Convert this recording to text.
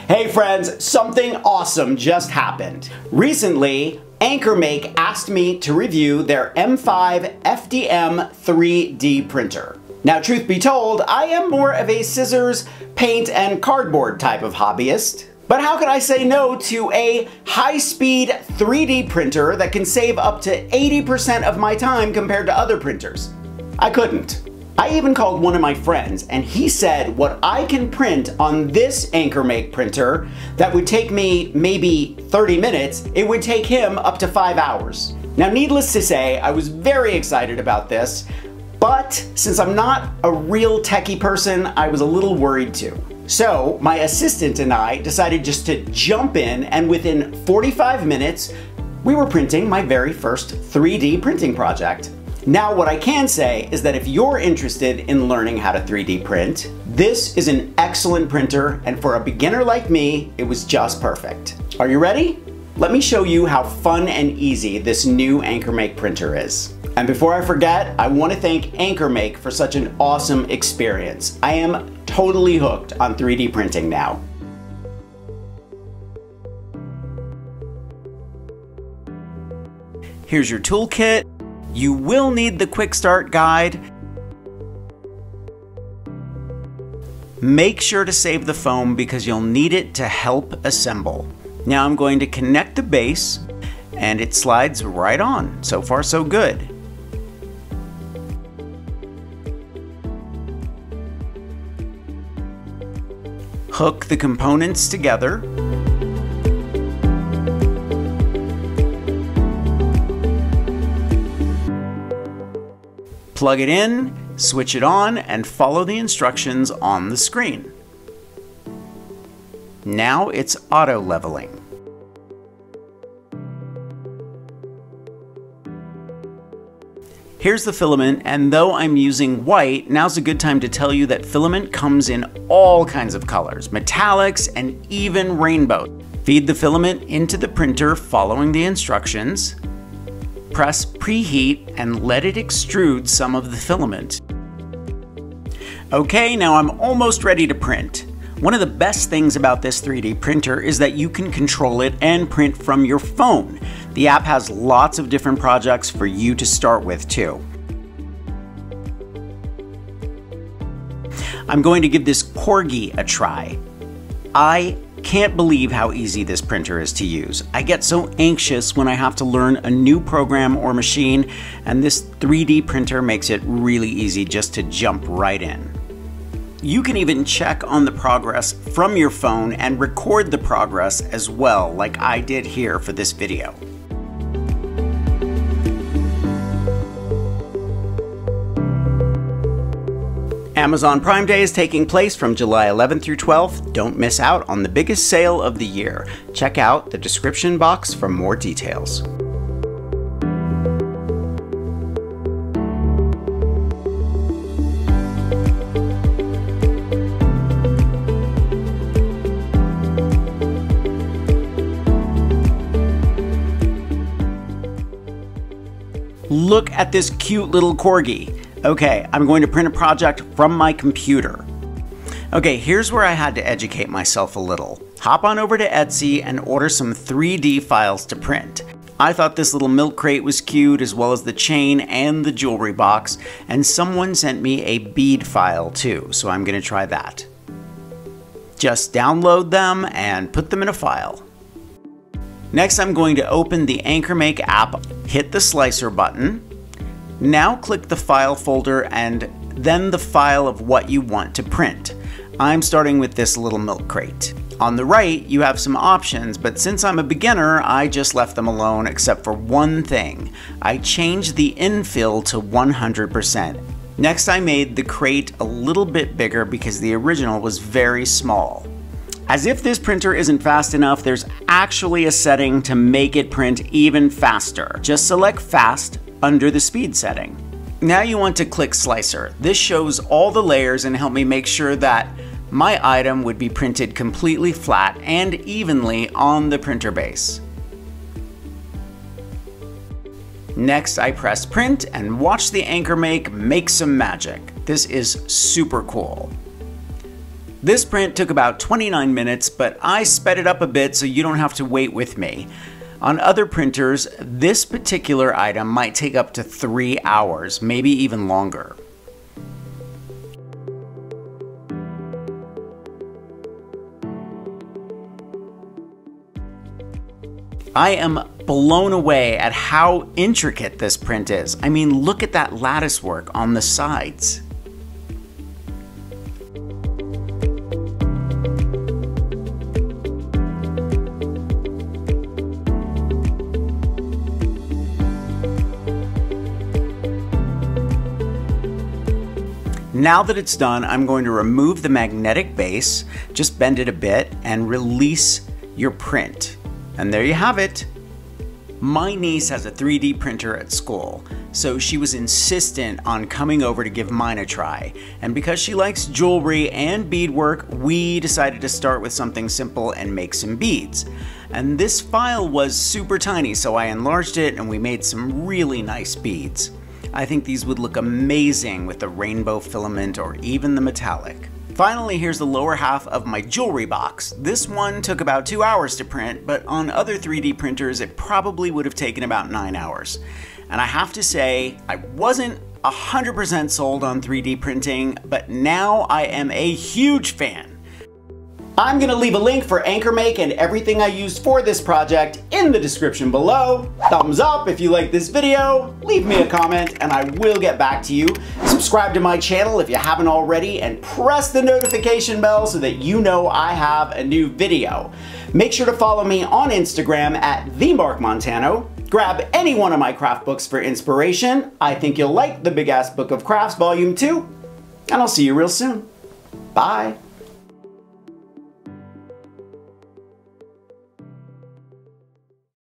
Hey friends, something awesome just happened. Recently, AnkerMake asked me to review their M5 FDM 3D printer. Now, truth be told, I am more of a scissors, paint, and cardboard type of hobbyist. But how could I say no to a high-speed 3D printer that can save up to 80% of my time compared to other printers? I couldn't. I even called one of my friends and he said what I can print on this AnkerMake printer that would take me maybe 30 minutes, it would take him up to 5 hours. Now, needless to say, I was very excited about this, but since I'm not a real techie person, I was a little worried too. So my assistant and I decided just to jump in, and within 45 minutes, we were printing my very first 3D printing project. Now, what I can say is that if you're interested in learning how to 3D print, this is an excellent printer, and for a beginner like me, it was just perfect. Are you ready? Let me show you how fun and easy this new AnkerMake printer is. And before I forget, I want to thank AnkerMake for such an awesome experience. I am totally hooked on 3D printing now. Here's your toolkit. You will need the quick start guide. Make sure to save the foam because you'll need it to help assemble. Now I'm going to connect the base and it slides right on. So far so good. Hook the components together. Plug it in, switch it on, and follow the instructions on the screen. Now it's auto leveling. Here's the filament, and though I'm using white, now's a good time to tell you that filament comes in all kinds of colors, metallics, and even rainbow. Feed the filament into the printer following the instructions. Press preheat and let it extrude some of the filament. Okay, now I'm almost ready to print. One of the best things about this 3D printer is that you can control it and print from your phone. The app has lots of different projects for you to start with too. I'm going to give this Corgi a try. I can't believe how easy this printer is to use. I get so anxious when I have to learn a new program or machine, and this 3D printer makes it really easy just to jump right in. You can even check on the progress from your phone and record the progress as well, like I did here for this video. Amazon Prime Day is taking place from July 11th through 12th. Don't miss out on the biggest sale of the year. Check out the description box for more details. Look at this cute little Corgi. Okay, I'm going to print a project from my computer. Okay, here's where I had to educate myself a little. Hop on over to Etsy and order some 3D files to print. I thought this little milk crate was cute, as well as the chain and the jewelry box, and someone sent me a bead file too, so I'm gonna try that. Just download them and put them in a file. Next, I'm going to open the AnkerMake app, hit the slicer button. Now click the file folder and then the file of what you want to print. I'm starting with this little milk crate. On the right, you have some options, but since I'm a beginner, I just left them alone except for one thing. I changed the infill to 100%. Next, I made the crate a little bit bigger because the original was very small. As if this printer isn't fast enough, there's actually a setting to make it print even faster. Just select fast under the speed setting. Now you want to click slicer. This shows all the layers and help me make sure that my item would be printed completely flat and evenly on the printer base. Next, I press print and watch the AnkerMake make some magic. This is super cool. This print took about 29 minutes, but I sped it up a bit so you don't have to wait with me. On other printers, this particular item might take up to 3 hours, maybe even longer. I am blown away at how intricate this print is. I mean, look at that lattice work on the sides. Now that it's done, I'm going to remove the magnetic base, just bend it a bit, and release your print. And there you have it. My niece has a 3D printer at school, so she was insistent on coming over to give mine a try. And because she likes jewelry and beadwork, we decided to start with something simple and make some beads. And this file was super tiny, so I enlarged it and we made some really nice beads. I think these would look amazing with the rainbow filament or even the metallic. Finally, here's the lower half of my jewelry box. This one took about 2 hours to print, but on other 3D printers, it probably would have taken about 9 hours. And I have to say, I wasn't 100% sold on 3D printing, but now I am a huge fan. I'm gonna leave a link for AnkerMake and everything I used for this project in the description below. Thumbs up if you like this video, leave me a comment and I will get back to you. Subscribe to my channel if you haven't already and press the notification bell so that you know I have a new video. Make sure to follow me on Instagram at Mark Montano. Grab any one of my craft books for inspiration. I think you'll like the Big Ass Book of Crafts Volume 2, and I'll see you real soon. Bye.